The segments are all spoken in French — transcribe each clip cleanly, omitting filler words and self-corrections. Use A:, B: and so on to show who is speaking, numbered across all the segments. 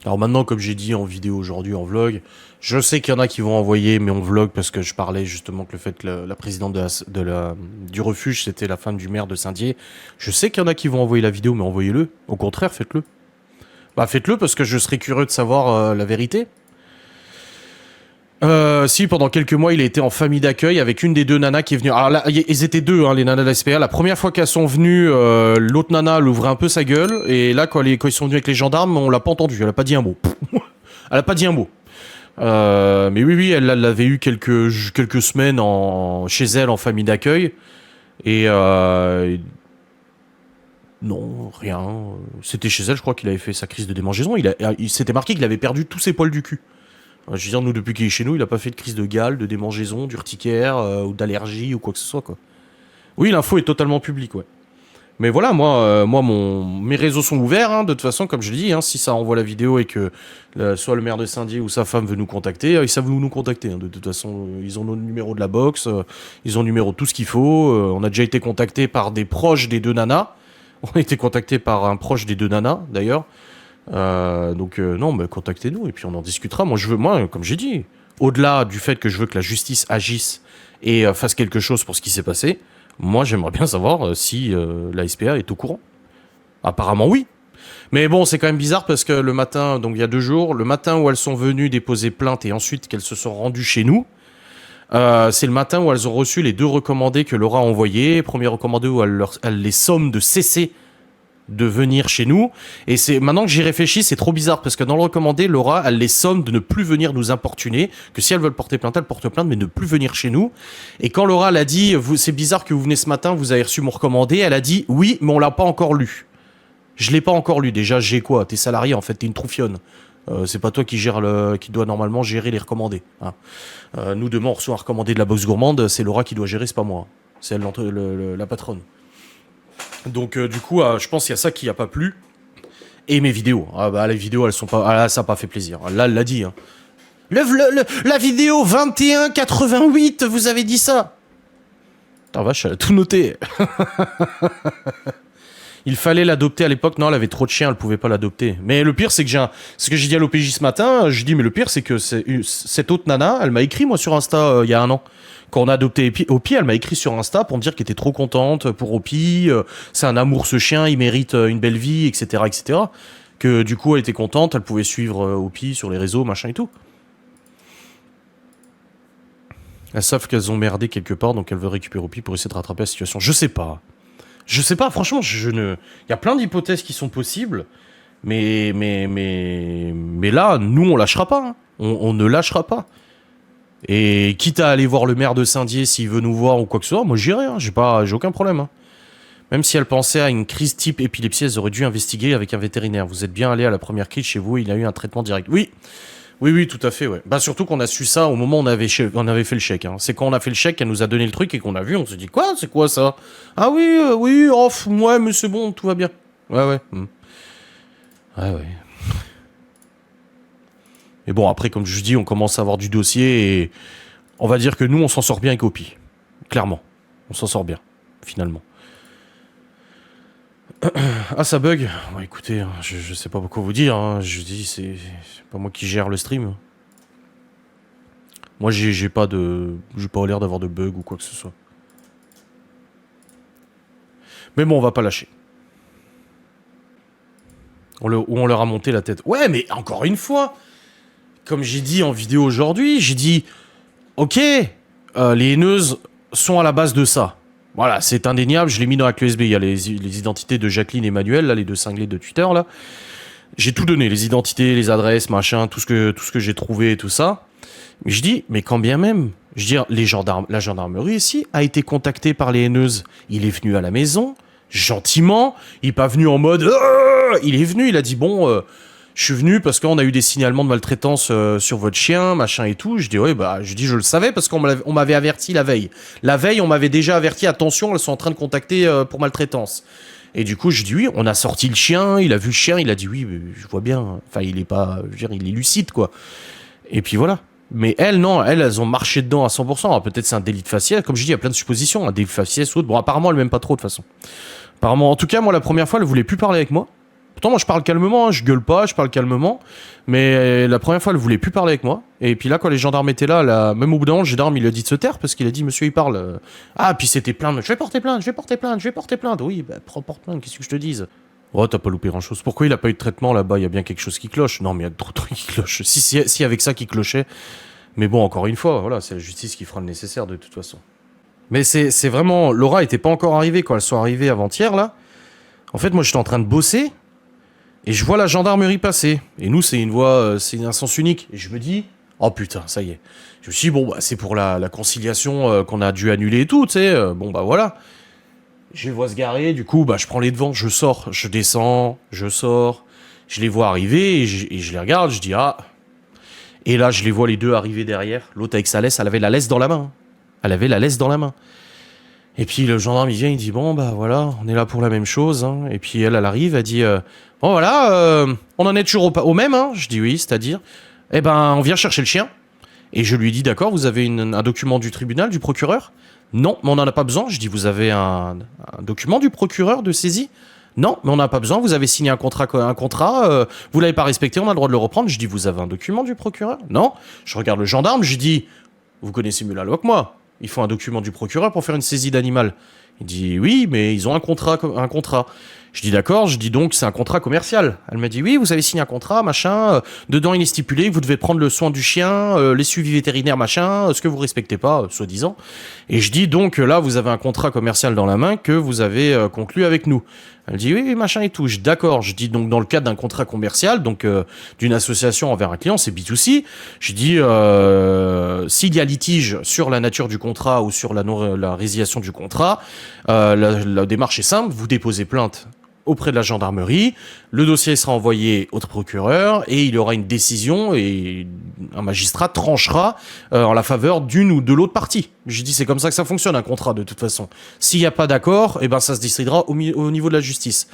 A: Alors maintenant, comme j'ai dit en vidéo aujourd'hui, en vlog, je sais qu'il y en a qui vont envoyer, mais on vlog parce que je parlais justement que le fait que la présidente du refuge, c'était la femme du maire de Saint-Dié. Je sais qu'il y en a qui vont envoyer la vidéo, mais envoyez-le. Au contraire, faites-le. Bah faites-le parce que je serais curieux de savoir la vérité. Si, pendant quelques mois, il a été en famille d'accueil avec une des deux nanas qui est venue. Alors là, ils étaient deux, hein, les nanas de la SPA. La première fois qu'elles sont venues, l'autre nana, elle ouvrait un peu sa gueule. Et là, quand ils sont venus avec les gendarmes, on l'a pas entendu. Elle a pas dit un mot. Elle a pas dit un mot. Mais oui, oui, elle l'avait eu quelques semaines chez elle en famille d'accueil. Et non, rien. C'était chez elle, je crois qu'il avait fait sa crise de démangeaison. Il s'était marqué qu'il avait perdu tous ses poils du cul. Je veux dire, nous, depuis qu'il est chez nous, il a pas fait de crise de gale, de démangeaison, d'urticaire, ou d'allergie, ou quoi que ce soit, quoi. Oui, l'info est totalement publique, ouais. Mais voilà, mes réseaux sont ouverts, hein, de toute façon, comme je l'ai dit, hein, si ça envoie la vidéo et que soit le maire de Saint-Dié ou sa femme veut nous contacter, ils savent où nous contacter, hein, de toute façon, ils ont nos numéros de la box, ils ont le numéro de tout ce qu'il faut, on a déjà été contacté par des proches des deux nanas, on a été contacté par un proche des deux nanas, d'ailleurs, non, mais contactez-nous et puis on en discutera. Moi, comme j'ai dit, au-delà du fait que je veux que la justice agisse et fasse quelque chose pour ce qui s'est passé, moi j'aimerais bien savoir si la SPA est au courant. Apparemment oui. Mais bon, c'est quand même bizarre parce que le matin, donc il y a 2 jours, le matin où elles sont venues déposer plainte et ensuite qu'elles se sont rendues chez nous, c'est le matin où elles ont reçu les 2 recommandés que Laura a envoyés. Premier recommandé où elle les somme de cesser de venir chez nous. Et c'est maintenant que j'y réfléchis, c'est trop bizarre parce que dans le recommandé, Laura, elle les somme de ne plus venir nous importuner, que si elles veulent porter plainte, elles portent plainte, mais ne plus venir chez nous. Et quand Laura, elle a dit, c'est bizarre que vous venez ce matin, vous avez reçu mon recommandé, elle a dit, oui, mais on l'a pas encore lu. Je l'ai pas encore lu. Déjà, j'ai quoi? T'es salarié, en fait, t'es une troufionne. C'est pas toi qui doit normalement gérer les recommandés. Hein. Nous, demain, on reçoit un recommandé de la box gourmande, c'est Laura qui doit gérer, c'est pas moi. C'est elle, la patronne. Donc du coup, je pense qu'il y a ça qui a pas plu. Et mes vidéos. Ah bah les vidéos, elles sont pas. Ah là, ça a pas fait plaisir. Là, elle l'a dit. Hein. La vidéo 2188, vous avez dit ça. Putain vache, elle a tout noté. Il fallait l'adopter à l'époque. Non, elle avait trop de chiens, elle pouvait pas l'adopter. Mais le pire, c'est que ce que j'ai dit à l'OPJ ce matin, je dis, mais le pire, c'est que cette autre nana, elle m'a écrit, moi, sur Insta, il y a 1 an. Quand on a adopté Opi, elle m'a écrit sur Insta pour me dire qu'elle était trop contente pour Opi. C'est un amour, ce chien, il mérite une belle vie, etc., etc. Que du coup, elle était contente, elle pouvait suivre Opi sur les réseaux, machin et tout. Elles savent qu'elles ont merdé quelque part, donc elles veulent récupérer Opi pour essayer de rattraper la situation. Je sais pas. Je sais pas, franchement, il y a plein d'hypothèses qui sont possibles, mais là, nous, on lâchera pas. Hein. On ne lâchera pas. Et quitte à aller voir le maire de Saint-Dié s'il veut nous voir ou quoi que ce soit, moi j'irai, hein. J'ai aucun problème. Hein. Même si elle pensait à une crise type épilepsie, elles auraient dû investiguer avec un vétérinaire. Vous êtes bien allé à la première crise chez vous, il a eu un traitement direct. Oui, oui, oui, tout à fait, ouais. Bah surtout qu'on a su ça au moment où on avait fait le chèque. Hein. C'est quand on a fait le chèque qu'elle nous a donné le truc et qu'on a vu, on se dit quoi, c'est quoi ça? Ah oui, oui, oh, ouais, mais c'est bon, tout va bien. Ouais, ouais. Ouais, ouais. Mais bon, après, comme je dis, on commence à avoir du dossier et on va dire que nous, on s'en sort bien avec Opi. Clairement. On s'en sort bien, finalement. Ah, ça bug? Bon, écoutez, je sais pas quoi vous dire. Hein. Je dis, c'est pas moi qui gère le stream. Moi, j'ai pas l'air d'avoir de bug ou quoi que ce soit. Mais bon, on va pas lâcher. On leur a monté la tête. Ouais, mais encore une fois, comme j'ai dit en vidéo aujourd'hui, j'ai dit, ok, les haineuses sont à la base de ça. Voilà, c'est indéniable, je l'ai mis dans la clé USB. Il y a les identités de Jacqueline et Manuel, là, les 2 cinglés de Twitter, là. J'ai tout donné, les identités, les adresses, machin, tout ce que j'ai trouvé et tout ça. Mais je dis, mais quand bien même, je veux dire, la gendarmerie ici a été contactée par les haineuses. Il est venu à la maison, gentiment, il est pas venu en mode... il est venu, il a dit, bon... je suis venu parce qu'on a eu des signalements de maltraitance sur votre chien, machin et tout. Je dis, ouais, bah, je le savais parce qu'on m'avait averti la veille. La veille, on m'avait déjà averti, attention, elles sont en train de contacter pour maltraitance. Et du coup, je dis, oui, on a sorti le chien, il a vu le chien, il a dit, oui, je vois bien. Enfin, il est pas, je veux dire, il est lucide, quoi. Et puis voilà. Mais elles, non, elles ont marché dedans à 100%. Alors, peut-être c'est un délit de faciès. Comme je dis, il y a plein de suppositions, un délit de faciès ou autre. Bon, apparemment, elle m'aime pas trop, de toute façon. Apparemment, en tout cas, moi, la première fois, elle voulait plus parler avec moi. Pourtant, moi, je parle calmement, hein, je gueule pas, je parle calmement. Mais la première fois, elle voulait plus parler avec moi. Et puis là, quand les gendarmes étaient là, même au bout d'un moment, le gendarme, il a dit de se taire parce qu'il a dit, monsieur, il parle. Ah, puis c'était plainte. Je vais porter plainte, je vais porter plainte, je vais porter plainte. Oui, bah, porte plainte, qu'est-ce que je te dise? Oh, t'as pas loupé grand-chose. Pourquoi il a pas eu de traitement là-bas? Il y a bien quelque chose qui cloche. Non, mais il y a trop de trucs qui clochent. Si avec ça qui clochait. Mais bon, encore une fois, voilà, c'est la justice qui fera le nécessaire de toute façon. Mais c'est vraiment... Laura était pas encore arrivée quand elles sont arrivées avant-hier, là. En fait, moi, j'étais en train de bosser et je vois la gendarmerie passer. Et nous, c'est une voie... c'est un sens unique. Et je me dis... Oh putain, ça y est. Je me suis dit, bon, bah, c'est pour la conciliation qu'on a dû annuler et tout, tu sais. Bon, bah voilà. Je les vois se garer, du coup, bah, je prends les devants, je sors, je descends, je sors. Je les vois arriver et je les regarde, je dis, ah... Et là, je les vois les deux arriver derrière. L'autre avec sa laisse, elle avait la laisse dans la main. Elle avait la laisse dans la main. Et puis le gendarme, il vient, il dit, bon, bah voilà, on est là pour la même chose. Hein. Et puis elle arrive, elle dit, bon voilà, on en est toujours au même. Hein. Je dis oui, c'est-à-dire, eh ben, on vient chercher le chien. Et je lui dis, d'accord, vous avez un document du tribunal, du procureur? Non, mais on n'en a pas besoin. Je dis, vous avez un document du procureur de saisie? Non, mais on n'a pas besoin, vous avez signé un contrat, vous l'avez pas respecté, on a le droit de le reprendre. Je dis, vous avez un document du procureur? Non. Je regarde le gendarme, je dis, vous connaissez mieux la loi que moi. Il faut un document du procureur pour faire une saisie d'animal. Il dit, oui, mais ils ont un contrat. Je dis, d'accord, je dis donc, c'est un contrat commercial. Elle m'a dit, oui, vous avez signé un contrat, machin, dedans il est stipulé que vous devez prendre le soin du chien, les suivis vétérinaires, machin, ce que vous respectez pas, soi-disant. Et je dis donc, là, vous avez un contrat commercial dans la main que vous avez conclu avec nous. Elle dit oui, machin et tout. Je dis d'accord. Je dis donc dans le cadre d'un contrat commercial, donc d'une association envers un client, c'est B2C. Je dis s'il y a litige sur la nature du contrat ou sur la résiliation du contrat, la démarche est simple. Vous déposez plainte auprès de la gendarmerie, le dossier sera envoyé au procureur et il y aura une décision et un magistrat tranchera en la faveur d'une ou de l'autre partie. Je dis c'est comme ça que ça fonctionne un contrat de toute façon. S'il n'y a pas d'accord, eh ben ça se décidera au niveau de la justice.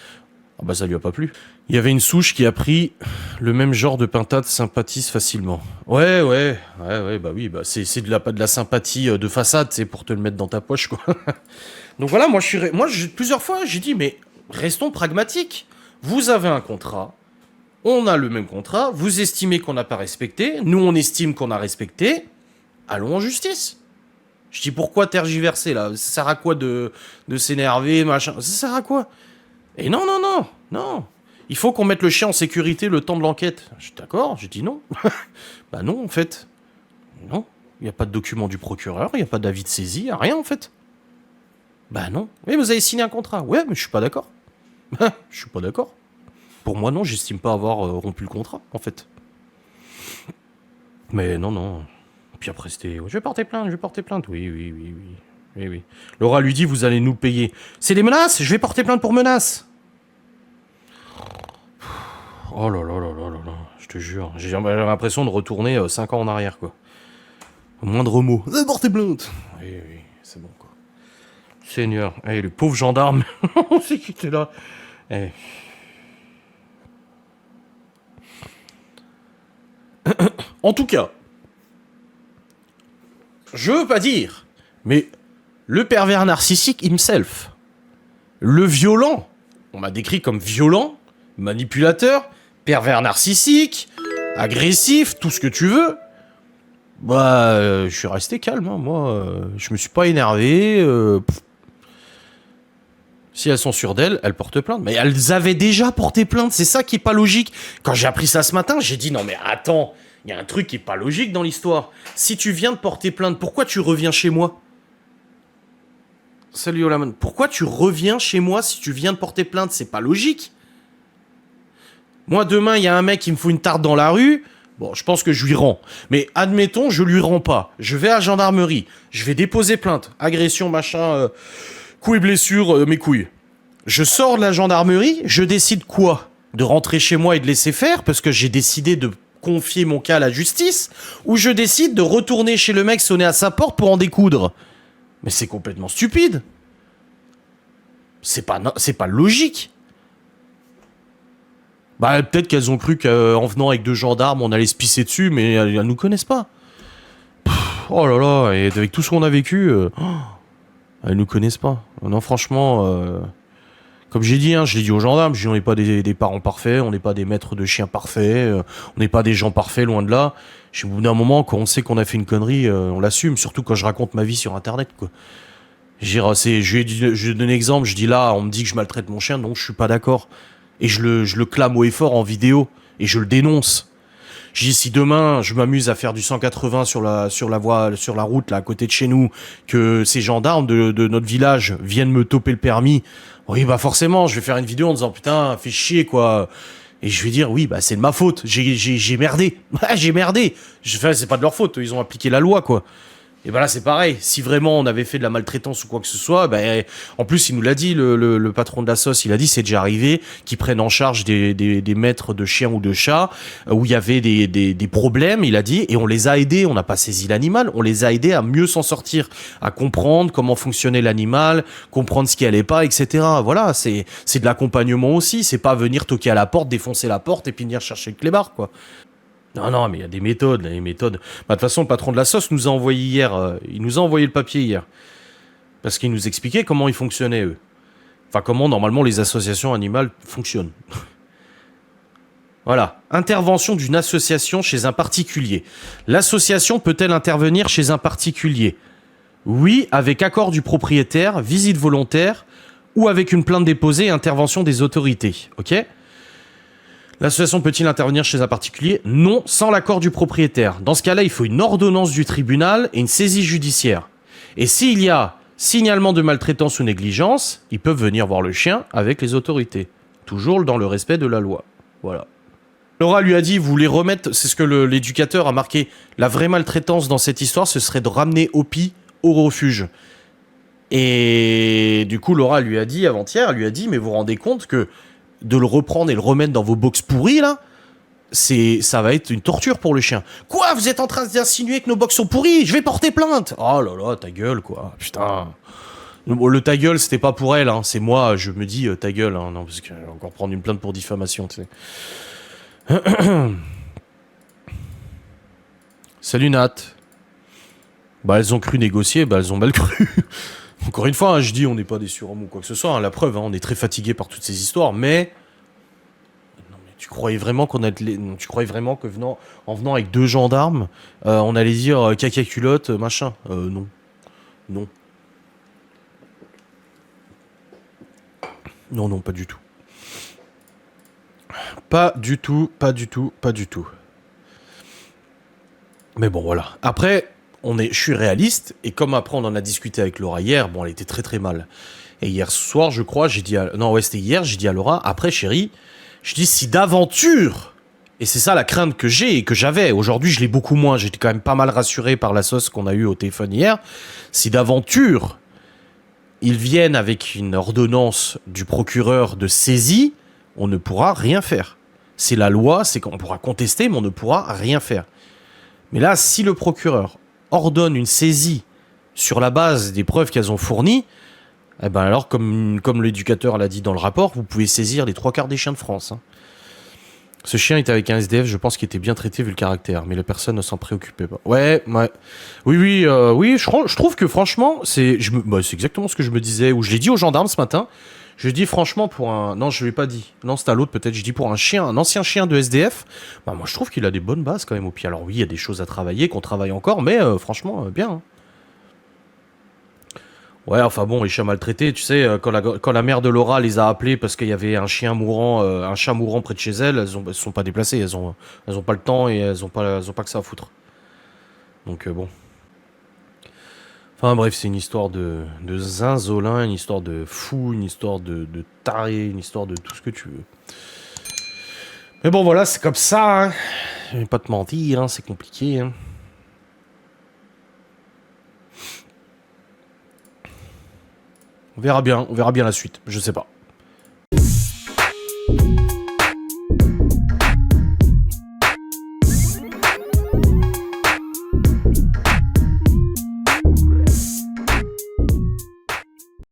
A: Ah bah ça lui a pas plu. Il y avait une souche qui a pris le même genre de pintade sympathise facilement. Ouais, bah oui, bah c'est de la sympathie de façade, c'est pour te le mettre dans ta poche quoi. Donc voilà, plusieurs fois j'ai dit mais restons pragmatiques. Vous avez un contrat, on a le même contrat, vous estimez qu'on n'a pas respecté, nous on estime qu'on a respecté, allons en justice. Je dis pourquoi tergiverser là? Ça sert à quoi de s'énerver, machin? Ça sert à quoi? Et non. Il faut qu'on mette le chien en sécurité le temps de l'enquête. Je suis d'accord, j'ai dit non. Bah non en fait. Non, il n'y a pas de document du procureur, il n'y a pas d'avis de saisie, il n'y a rien en fait. Bah non. Mais vous avez signé un contrat. Ouais, mais je suis pas d'accord. Je suis pas d'accord. Pour moi, non, j'estime pas avoir rompu le contrat, en fait. Mais non. Puis après, c'était... Je vais porter plainte. Oui. Laura lui dit, vous allez nous payer. C'est des menaces. Je vais porter plainte pour menaces. Oh là là. Je te jure. J'ai l'impression de retourner 5 ans en arrière, quoi. Au moindre mot. Porter plainte. Oui, c'est bon, quoi. Seigneur. Eh, le pauvre gendarme. C'est qui était là. Eh. En tout cas, je veux pas dire, mais le pervers narcissique himself, le violent, on m'a décrit comme violent, manipulateur, pervers narcissique, agressif, tout ce que tu veux. Bah, je suis resté calme, hein, moi. Je me suis pas énervé. Si elles sont sûres d'elles, elles portent plainte. Mais elles avaient déjà porté plainte, c'est ça qui est pas logique. Quand j'ai appris ça ce matin, j'ai dit non mais attends, il y a un truc qui est pas logique dans l'histoire. Si tu viens de porter plainte, pourquoi tu reviens chez moi? Salut Olaman. Pourquoi tu reviens chez moi si tu viens de porter plainte? C'est pas logique. Moi demain, il y a un mec qui me fout une tarte dans la rue. Bon, je pense que je lui rends. Mais admettons, je lui rends pas. Je vais à la gendarmerie. Je vais déposer plainte. Agression, machin... coups et blessures, mes couilles. Je sors de la gendarmerie, je décide quoi? De rentrer chez moi et de laisser faire parce que j'ai décidé de confier mon cas à la justice, ou je décide de retourner chez le mec sonner à sa porte pour en découdre? Mais c'est complètement stupide. C'est pas logique. Bah peut-être qu'elles ont cru qu'en venant avec 2 gendarmes, on allait se pisser dessus, mais elles nous connaissent pas. Oh là là, et avec tout ce qu'on a vécu... elles nous connaissent pas. Non, franchement, Comme j'ai dit, hein, je l'ai dit aux gendarmes, je dis on n'est pas des parents parfaits, on n'est pas des maîtres de chiens parfaits, on n'est pas des gens parfaits, loin de là. Au bout d'un moment, quand on sait qu'on a fait une connerie, on l'assume, surtout quand je raconte ma vie sur Internet, quoi. Je lui ai donné un exemple, je dis là, on me dit que je maltraite mon chien, non, je suis pas d'accord. Et je le clame haut et fort en vidéo, et je le dénonce. Je dis si demain je m'amuse à faire du 180 sur la route là à côté de chez nous, que ces gendarmes de notre village viennent me toper le permis, oui bah forcément je vais faire une vidéo en disant putain fais chier quoi. Et je vais dire oui bah c'est de ma faute, j'ai merdé, j'ai merdé. C'est pas de leur faute, ils ont appliqué la loi quoi. Et ben là c'est pareil, si vraiment on avait fait de la maltraitance ou quoi que ce soit, ben en plus il nous l'a dit le patron de la sauce, il a dit c'est déjà arrivé qu'ils prennent en charge des maîtres de chiens ou de chats où il y avait des problèmes, il a dit, et on les a aidés, on n'a pas saisi l'animal, on les a aidés à mieux s'en sortir, à comprendre comment fonctionnait l'animal, comprendre ce qui allait pas, etc. Voilà, c'est de l'accompagnement aussi, c'est pas venir toquer à la porte, défoncer la porte et puis venir chercher le clébard quoi. Non, non, mais il y a des méthodes, là, les méthodes. Bah, de toute façon, le patron de la sauce nous a envoyé hier, il nous a envoyé le papier hier. Parce qu'il nous expliquait comment ils fonctionnaient, eux. Enfin, comment, normalement, les associations animales fonctionnent. Voilà. Intervention d'une association chez un particulier. L'association peut-elle intervenir chez un particulier? Oui, avec accord du propriétaire, visite volontaire, ou avec une plainte déposée et intervention des autorités. Ok ? L'association peut-il intervenir chez un particulier? Non, sans l'accord du propriétaire. Dans ce cas-là, il faut une ordonnance du tribunal et une saisie judiciaire. Et s'il y a signalement de maltraitance ou négligence, ils peuvent venir voir le chien avec les autorités. Toujours dans le respect de la loi. Voilà. Laura lui a dit, vous les remettre, c'est ce que l'éducateur a marqué, la vraie maltraitance dans cette histoire, ce serait de ramener Opie au refuge. Et du coup, Laura lui a dit, avant-hier, elle lui a dit, mais vous vous rendez compte que de le reprendre et le remettre dans vos box pourris, là, ça va être une torture pour le chien. Quoi? Vous êtes en train d'insinuer que nos box sont pourris? Je vais porter plainte! Oh là là, ta gueule, quoi. Putain. Le ta gueule, c'était pas pour elle, hein. C'est moi, je me dis ta gueule, hein. Non, parce que je vais encore prendre une plainte pour diffamation, tu sais. Salut Nat. Bah, elles ont cru négocier, bah, elles ont mal cru. Encore une fois, hein, je dis, on n'est pas des surhommes ou quoi que ce soit. Hein, la preuve, hein, on est très fatigué par toutes ces histoires, mais... Non, mais tu croyais vraiment tu croyais vraiment que en venant avec 2 gendarmes, on allait dire caca culotte, machin. Non. Non. Non, non, pas du tout. Pas du tout, pas du tout, pas du tout. Mais bon, voilà. Après... je suis réaliste, et comme après on en a discuté avec Laura hier, bon, elle était très très mal. Et hier soir, je crois, j'ai dit non, ouais, c'était hier, j'ai dit à Laura, après chérie, je dis si d'aventure, et c'est ça la crainte que j'ai et que j'avais, aujourd'hui je l'ai beaucoup moins, j'étais quand même pas mal rassuré par la sauce qu'on a eue au téléphone hier, si d'aventure, ils viennent avec une ordonnance du procureur de saisie, on ne pourra rien faire. C'est la loi, c'est qu'on pourra contester, mais on ne pourra rien faire. Mais là, si le procureur ordonne une saisie sur la base des preuves qu'elles ont fournies, eh ben alors, comme l'éducateur l'a dit dans le rapport, vous pouvez saisir les 3/4 des chiens de France. Hein. Ce chien était avec un SDF, je pense qu'il était bien traité vu le caractère, mais la personne ne s'en préoccupait pas. Ouais. Oui, je trouve que franchement, c'est exactement ce que je me disais, ou je l'ai dit aux gendarmes ce matin. Je dis franchement pour un... Non, je l'ai pas dit. Non, c'est à l'autre peut-être. Je dis pour un ancien chien de SDF, bah moi je trouve qu'il a des bonnes bases quand même au pied. Alors oui, il y a des choses à travailler, qu'on travaille encore, mais franchement, bien. Hein. Ouais, enfin bon, les chiens maltraités, tu sais, quand la mère de Laura les a appelés parce qu'il y avait un chat mourant près de chez elles, elles sont pas déplacées, elles ont pas le temps et elles ont pas que ça à foutre. Donc bon. Enfin bref, c'est une histoire de zinzolin, une histoire de fou, une histoire de taré, une histoire de tout ce que tu veux. Mais bon voilà, c'est comme ça, hein. Je vais pas te mentir, hein, c'est compliqué. Hein. On verra bien la suite, je sais pas.